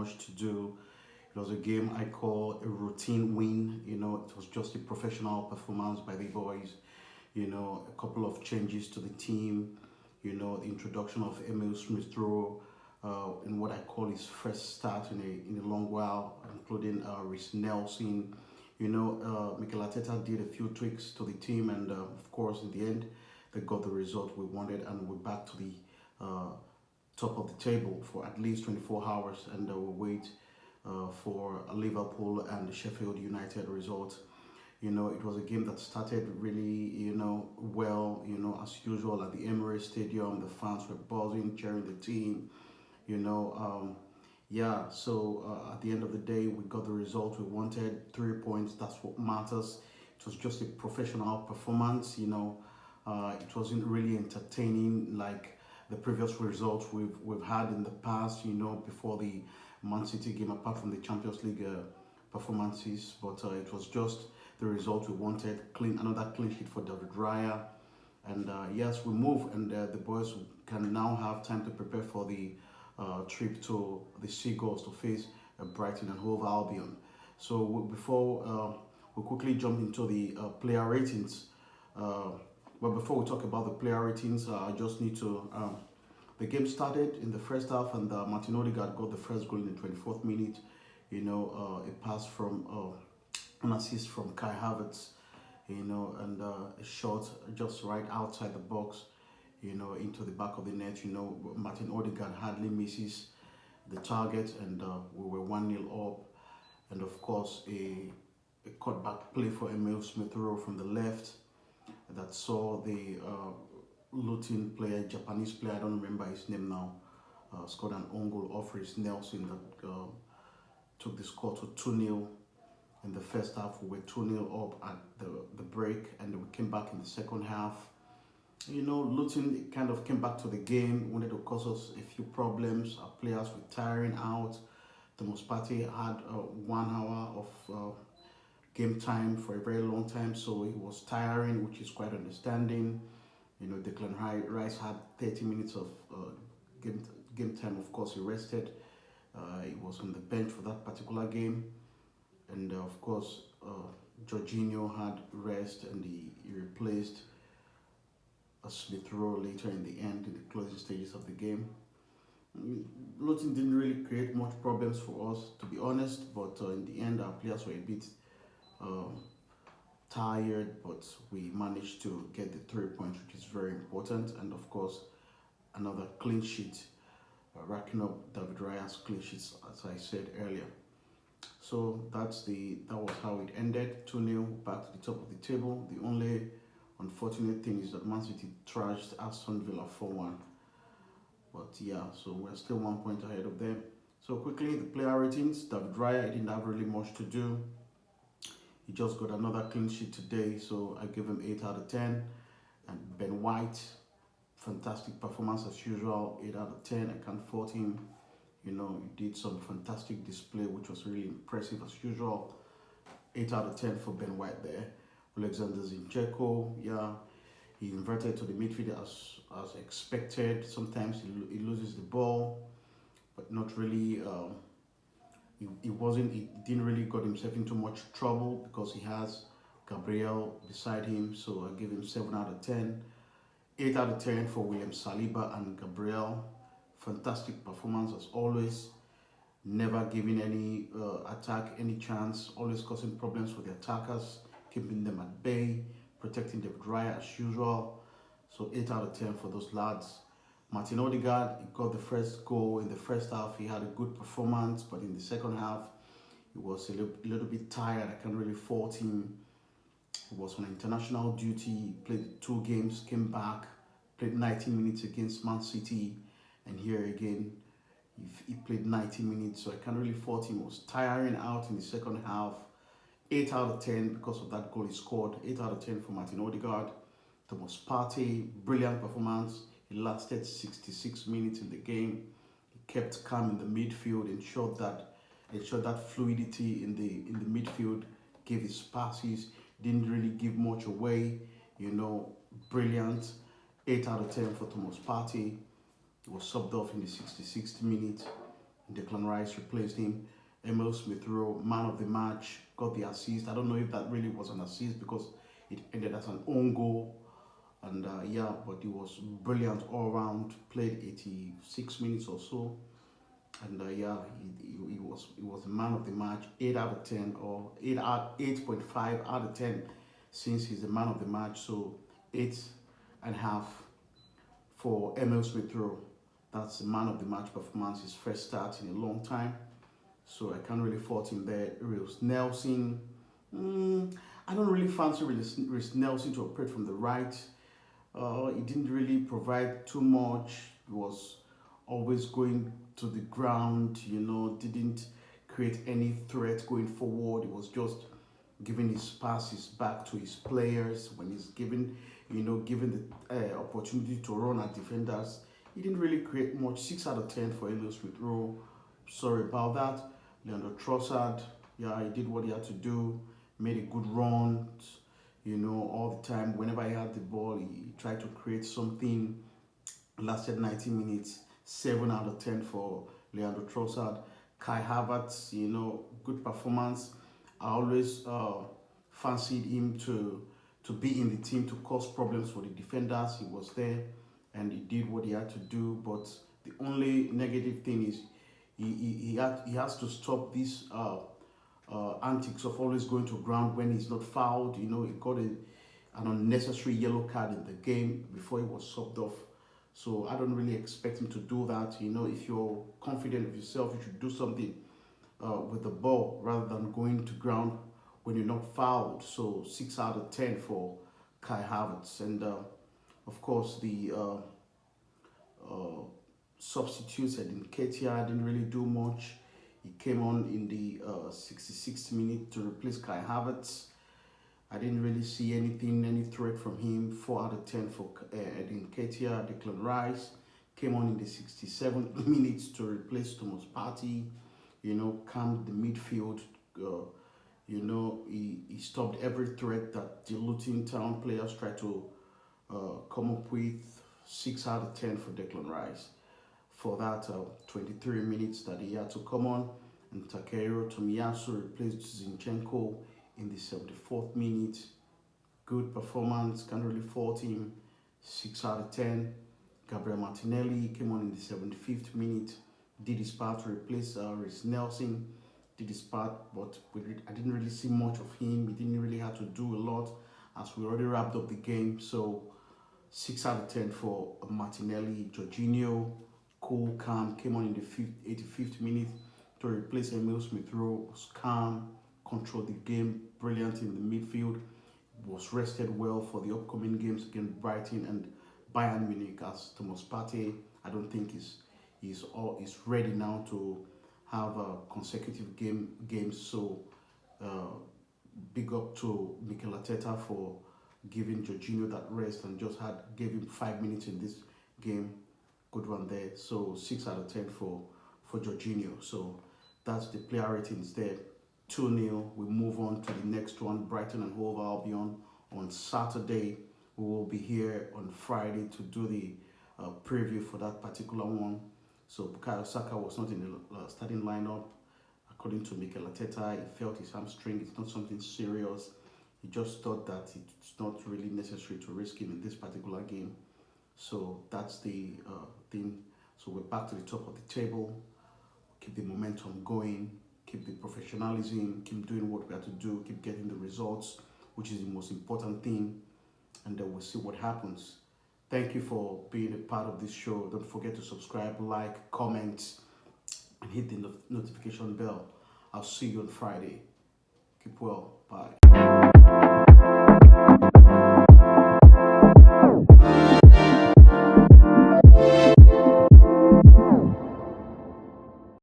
much to do. It was a game I call a routine win. It was just a professional performance by the boys. A couple of changes to the team. The introduction of Emil Smith Rowe in what I call his first start in a long while, including Rhys Nelson. Mikel Arteta did a few tweaks to the team, and of course, in the end, they got the result we wanted, and we're back to the uh, top of the table for at least 24 hours, and we'll wait for Liverpool and Sheffield United result. It was a game that started really, well, as usual at the Emirates Stadium. The fans were buzzing, cheering the team, you know. Yeah, so at the end of the day, we got the result we wanted, 3 points. That's what matters. It was just a professional performance. It wasn't really entertaining like the previous results we've had in the past. Before the Man City game, apart from the Champions League performances. But it was just the result we wanted. Another clean sheet for David Raya. And yes, we move, and the boys can now have time to prepare for the trip to the Seagulls to face Brighton and Hove Albion. So before we quickly jump into the player ratings, but before we talk about the player ratings, I just need to. The game started in the first half, and Martin Odegaard got the first goal in the 24th minute. A pass from an assist from Kai Havertz, and a shot just right outside the box, into the back of the net. Martin Odegaard hardly misses the target, and we were 1-0 up. And of course, a cutback play for Emil Smith Rowe from the left that saw the Luton player, Japanese player, I don't remember his name now, scored an own goal off Rhys Nelson that took the score to 2-0. In the first half, we were 2-0 up at the break, and we came back in the second half. Luton kind of came back to the game, wanted to cause us a few problems. Our players were tiring out. Thomas Partey had 1 hour of game time for a very long time, so it was tiring, which is quite understanding. Declan Rice had 30 minutes of game time. Of course, he rested. He was on the bench for that particular game. And of course, Jorginho had rest, and he replaced Smith Rowe later in the end, in the closing stages of the game. Luton didn't really create much problems for us, to be honest, but in the end, our players were a bit tired, but we managed to get the 3 points, which is very important. And of course, another clean sheet, racking up David Raya's clean sheets, as I said earlier. So that was how it ended. 2-0 back to the top of the table. The only unfortunate thing is that Man City trashed Aston Villa 4-1. But yeah, so we're still 1 point ahead of them. So quickly, the player ratings. David Raya didn't have really much to do. He just got another clean sheet today, so I give him 8 out of 10. And Ben White, fantastic performance as usual, 8 out of 10. I can't fault him. He did some fantastic display, which was really impressive as usual. 8 out of 10 for Ben White there. Alexander Zinchenko, yeah, he inverted to the midfield as expected. Sometimes he loses the ball, but not really. He didn't really got himself into much trouble because he has Gabriel beside him. So I give him 7 out of 10. 8 out of 10 for William Saliba and Gabriel. Fantastic performance as always. Never giving any attack any chance. Always causing problems for the attackers, keeping them at bay, protecting David Raya as usual. So 8 out of 10 for those lads. Martin Odegaard, he got the first goal in the first half. He had a good performance, but in the second half, he was a little bit tired. I can't really fault him. He was on international duty. He played 2 games, came back, played 90 minutes against Man City, and here again, he played 90 minutes. So I can't really fault him. He was tiring out in the second half. 8 out of 10 because of that goal he scored. 8 out of 10 for Martin Odegaard. Thomas Partey, brilliant performance. He lasted 66 minutes in the game. He kept calm in the midfield, ensured that fluidity in the midfield, gave his passes, didn't really give much away. Brilliant. 8 out of 10 for Thomas Partey. He was subbed off in the 66th minute. Declan Rice replaced him. Emil Smith Rowe, man of the match, got the assist. I don't know if that really was an assist because it ended as an own goal. And yeah, but it was brilliant all round. Played 86 minutes or so, and yeah, he was the man of the match. 8 out of 10, or 8.5 out of 10, since he's the man of the match. So 8.5 for Emil Smith Rowe. That's the man of the match performance. His first start in a long time. So I can't really fault him there. Reels Nelson. I don't really fancy Reels Nelson to operate from the right. He didn't really provide too much. He was always going to the ground, didn't create any threat going forward. He was just giving his passes back to his players when he's given the opportunity to run at defenders. He didn't really create much. 6 out of 10 for Elias Smith Rowe. Sorry about that. Leandro Trossard, yeah, he did what he had to do, made a good run, all the time. Whenever he had the ball, he tried to create something. Lasted 90 minutes. 7 out of 10 for Leandro Trossard. Kai Havertz, good performance. I always fancied him to be in the team to cause problems for the defenders. He was there and he did what he had to do. But the only negative thing is he has to stop these antics of always going to ground when he's not fouled. He got an unnecessary yellow card in the game before he was subbed off. So I don't really expect him to do that. If you're confident of yourself, you should do something with the ball rather than going to ground when you're not fouled. So 6 out of 10 for Kai Havertz. And of course, the substitutes at Nketiah didn't really do much. He came on in the 66th minute to replace Kai Havertz. I didn't really see any threat from him. 4 out of 10 for Edin Nketiah. Declan Rice came on in the 67th minute to replace Thomas Partey. Calmed the midfield. He stopped every threat that the Luton Town players tried to come up with. 6 out of 10 for Declan Rice. For that 23 minutes that he had to come on, and Takehiro Tomiyasu replaced Zinchenko in the 74th minute. Good performance, can't really fault him. 6 out of 10. Gabriel Martinelli came on in the 75th minute, did his part to replace Reece Nelson, did his part, but I didn't really see much of him. He didn't really have to do a lot as we already wrapped up the game. So 6 out of 10 for Martinelli. Jorginho, cool, calm, came on in the 85th minute to replace Emil Smith Rowe. Was calm, controlled the game, brilliant in the midfield. Was rested well for the upcoming games against Brighton and Bayern Munich. As Thomas Partey, I don't think he's ready now to have consecutive games. So big up to Mikel Arteta for giving Jorginho that rest and just gave him 5 minutes in this game. Good one there. So 6 out of 10 for Jorginho. So that's the player ratings there. 2-0. We move on to the next one, Brighton and Hove Albion on Saturday. We will be here on Friday to do the preview for that particular one. So Bukayo Saka was not in the starting lineup. According to Mikel Arteta, he felt his hamstring. It's not something serious. He just thought that it's not really necessary to risk him in this particular game. So that's the thing. So we're back to the top of the table. Keep the momentum going. Keep the professionalism. Keep doing what we have to do. Keep getting the results, which is the most important thing. And then we'll see what happens. Thank you for being a part of this show. Don't forget to subscribe, like, comment, and hit the notification bell. I'll see you on Friday. Keep well. Bye.